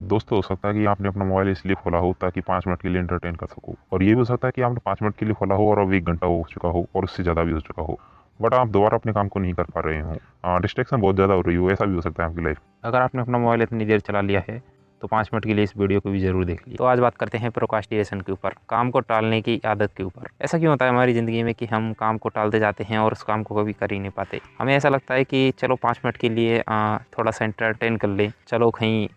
दोस्तों, हो सकता है कि आपने अपना मोबाइल इसलिए खोला हो ताकि 5 मिनट के लिए एंटरटेन कर सको, और ये भी हो सकता है कि आपने 5 मिनट के लिए खोला हो और अब 1 घंटा हो चुका हो और उससे ज़्यादा भी हो चुका हो, बट आप दोबारा अपने काम को नहीं कर पा रहे हो। डिस्ट्रैक्शन बहुत ज़्यादा हो रही हो, ऐसा भी हो सकता है आपकी लाइफ। अगर आपने अपना मोबाइल इतनी देर चला लिया है तो 5 मिनट के लिए इस वीडियो को भी ज़रूर देख लीजिए। तो आज बात करते हैं प्रोक्रास्टिनेशन के ऊपर, काम को टालने की आदत के ऊपर। ऐसा क्यों होता है हमारी ज़िंदगी में कि हम काम को टालते जाते हैं और उस काम को कभी कर ही नहीं पाते। हमें ऐसा लगता है कि चलो 5 मिनट के लिए थोड़ा सा एंटरटेन कर लें, चलो कहीं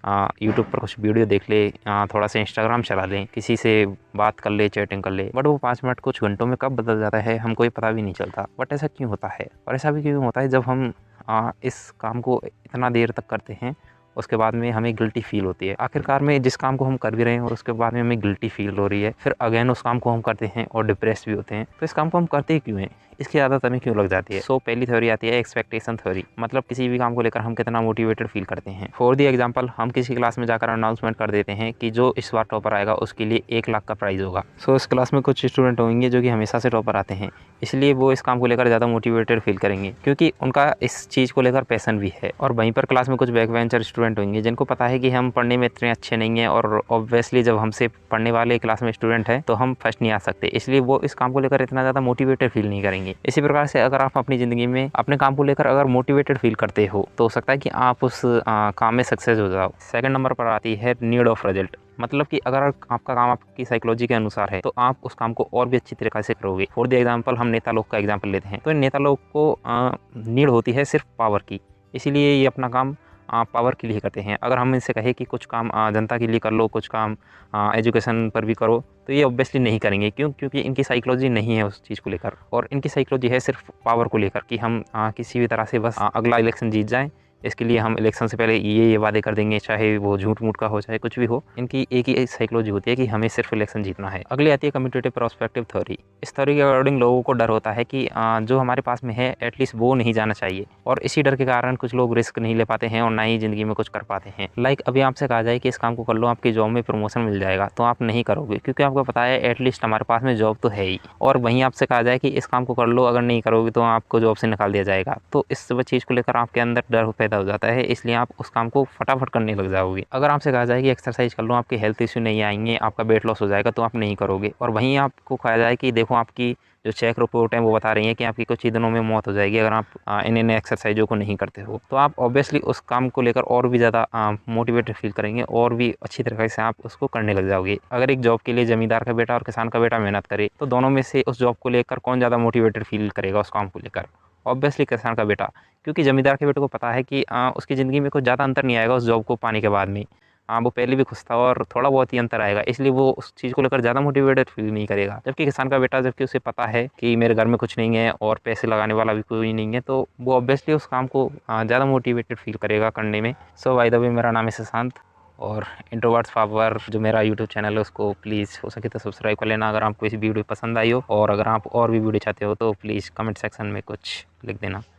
यूट्यूब पर कुछ वीडियो देख ले, थोड़ा सा इंस्टाग्राम चला लें, किसी से बात कर ले, चैटिंग कर ले, बट वो 5 मिनट कुछ घंटों में कब बदल जाता है हमको ये पता भी नहीं चलता। बट ऐसा क्यों होता है? और ऐसा भी क्यों होता है जब हम इस काम को इतना देर तक करते हैं, उसके बाद में हमें गिल्टी फील होती है। आखिरकार में जिस काम को हम कर भी रहे हैं और उसके बाद में हमें गिल्टी फील हो रही है, फिर अगेन उस काम को हम करते हैं और डिप्रेस भी होते हैं। तो इस काम को हम करते ही क्यों हैं? इसकी आदत हमें क्यों लग जाती है? पहली थ्योरी आती है एक्सपेक्टेशन थ्योरी। मतलब किसी भी काम को लेकर हम कितना मोटिवेटेड फील करते हैं। फॉर दी एग्जाम्पल, हम किसी क्लास में जाकर अनाउंसमेंट कर देते हैं कि जो इस बार टॉपर आएगा उसके लिए 1 लाख का प्राइज़ होगा। इस क्लास में कुछ स्टूडेंट होंगे जो कि हमेशा से टॉपर आते हैं, इसलिए वो इस काम को लेकर ज़्यादा मोटिवेटेड फील करेंगे क्योंकि उनका इस चीज़ को लेकर पैशन भी है। और वहीं पर क्लास में कुछ बैक बेंचर स्टूडेंट होंगे जिनको पता है कि हम पढ़ने में इतने अच्छे नहीं हैं और ऑब्वियसली जब हमसे पढ़ने वाले क्लास में स्टूडेंट हैं तो हम फर्स्ट नहीं आ सकते, इसलिए वो इस काम को लेकर इतना ज़्यादा मोटिवेटेड फील नहीं करेंगे। इसी प्रकार से अगर आप अपनी ज़िंदगी में अपने काम को लेकर अगर मोटिवेटेड फील करते हो तो हो सकता है कि आप उस काम में सक्सेस हो जाओ। सेकंड नंबर पर आती है नीड ऑफ रिजल्ट। मतलब कि अगर आपका काम आपकी साइकोलॉजी के अनुसार है तो आप उस काम को और भी अच्छी तरीके से करोगे। फॉर द एग्जांपल, हम नेता लोग का एग्जांपल लेते हैं, तो नेता लोग को नीड होती है सिर्फ पावर की, इसीलिए ये अपना काम पावर के लिए करते हैं। अगर हम इनसे कहें कि कुछ काम जनता के लिए कर लो, कुछ काम एजुकेशन पर भी करो, तो ये ऑब्वियसली नहीं करेंगे। क्यों? क्योंकि इनकी साइकोलॉजी नहीं है उस चीज़ को लेकर, और इनकी साइकोलॉजी है सिर्फ पावर को लेकर कि हम किसी भी तरह से बस अगला इलेक्शन जीत जाएँ। इसके लिए हम इलेक्शन से पहले ये वादे कर देंगे, चाहे वो झूठ-मूठ का हो, चाहे कुछ भी हो। इनकी एक ही साइकोलॉजी होती है कि हमें सिर्फ इलेक्शन जीतना है। अगली आती है कम्यूटेटिव पर्सपेक्टिव थ्योरी। इस थ्योरी के अकॉर्डिंग लोगों को डर होता है कि जो हमारे पास में है एटलीस्ट वो नहीं जाना चाहिए, और इसी डर के कारण कुछ लोग रिस्क नहीं ले पाते हैं और ना ही ज़िंदगी में कुछ कर पाते हैं। लाइक अभी आपसे कहा जाए कि इस काम को कर लो, आपकी जॉब में प्रमोशन मिल जाएगा, तो आप नहीं करोगे क्योंकि आपको पता है एटलीस्ट हमारे पास में जॉब तो है ही। और वहीं आपसे कहा जाए कि इस काम को कर लो, अगर नहीं करोगे तो आपको जॉब से निकाल दिया जाएगा, तो इस चीज़ को लेकर आपके अंदर डर पैदा हो जाता है, इसलिए आप उस काम को फटाफट करने लग जाओगे। अगर आपसे कहा जाए कि एक्सरसाइज कर लो, आपके हेल्थ इश्यू नहीं आएंगे, आपका वेट लॉस हो जाएगा, तो आप नहीं करोगे। और वहीं आपको कहा जाए कि देखो आपकी जो चेक रिपोर्ट है वो बता रही है कि आपकी कुछ ही दिनों में मौत हो जाएगी अगर आप इन एक्सरसाइजों को नहीं करते हो, तो आप ऑब्वियसली उस काम को लेकर और भी ज़्यादा मोटिवेटेड फील करेंगे और भी अच्छी तरीके से आप उसको करने लग जाओगे। अगर एक जॉब के लिए ज़मींदार का बेटा और किसान का बेटा मेहनत करे, तो दोनों में से उस जॉब को लेकर कौन ज़्यादा मोटिवेटेड फील करेगा उस काम को लेकर? ऑब्वियसली किसान का बेटा, क्योंकि ज़मींदार के बेटे को पता है कि उसकी ज़िंदगी में कुछ ज़्यादा अंतर नहीं आएगा उस जॉब को पाने के बाद में। वो पहले भी खुश था और थोड़ा बहुत ही अंतर आएगा, इसलिए वो उस चीज़ को लेकर ज़्यादा मोटिवेटेड फील नहीं करेगा। जबकि किसान का बेटा, जबकि उसे पता है कि मेरे घर में कुछ नहीं है और पैसे लगाने वाला भी कोई नहीं है, तो वो ऑब्वियसली उस काम को ज़्यादा मोटिवेटेड फील करेगा करने में। बाय द वे, मेरा नाम है शशांक, और इंट्रोवर्ट्स पावर जो मेरा यूट्यूब चैनल है उसको प्लीज़ हो सके तो सब्सक्राइब कर लेना अगर आपको इस वीडियो पसंद आई हो, और अगर आप और भी वीडियो चाहते हो तो प्लीज़ कमेंट सेक्शन में कुछ लिख देना।